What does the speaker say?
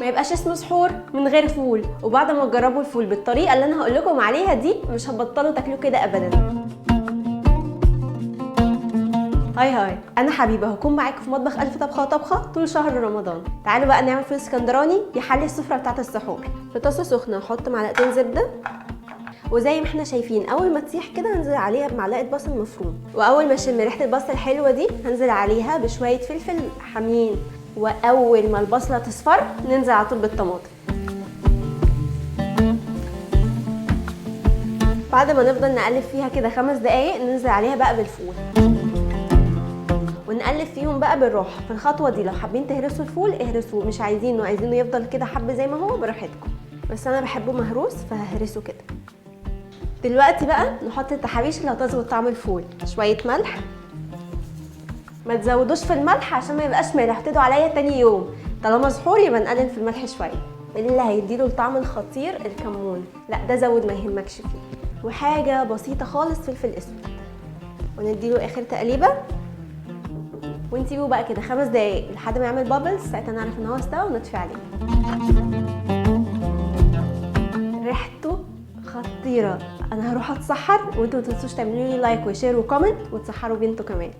ما يبقاش اسمه سحور من غير فول. وبعد ما تجربوا الفول بالطريقه اللي انا هقول لكم عليها دي مش هتبطلوا تاكلوه كده ابدا. هاي انا حبيبه هكون معاكم في مطبخ الف طبخه وطبخه طول شهر رمضان. تعالوا بقى نعمل فول اسكندراني يحلي السفره بتاعه السحور. في طاسه سخنه احط معلقتين زبده، وزي ما احنا شايفين اول ما تسيح كده هنزل عليها بمعلقه بصل مفروم، واول ما اشم ريحه البصل الحلوه دي هنزل عليها بشويه فلفل حامين، واول ما البصله تصفر ننزل على طول بالطماطم. بعد ما نفضل نقلب فيها كده 5 دقايق ننزل عليها بقى بالفول ونقلب فيهم بقى بالراحه. في الخطوه دي لو حابين تهرسوا الفول اهرسوه، مش عايزينه يفضل كده حب زي ما هو براحتكم، بس انا بحبه مهروس فههرسه كده. دلوقتي بقى نحط التحابيش اللي هتظبط طعم الفول. شويه ملح، ما تزودوش في الملح عشان ما يبقاش مالح تدوا عليا تاني يوم. طالما سحور يبقى نقلل في الملح شويه. اللي هيديله الطعم الخطير الكمون، لا ده زود ما يهمكش فيه. وحاجه بسيطه خالص فلفل اسود، ونديله اخر تقليبه ونسيبه بقى كده 5 دقايق لحد ما يعمل بابلز. ساعتها نعرف ان هو استوى ونطفي عليه. ريحته خطيره. انا هروح اتسحر وانتوا ما تنسوش تعملوا لي لايك وشير وكومنت وتسحروا بيه انتوا كمان.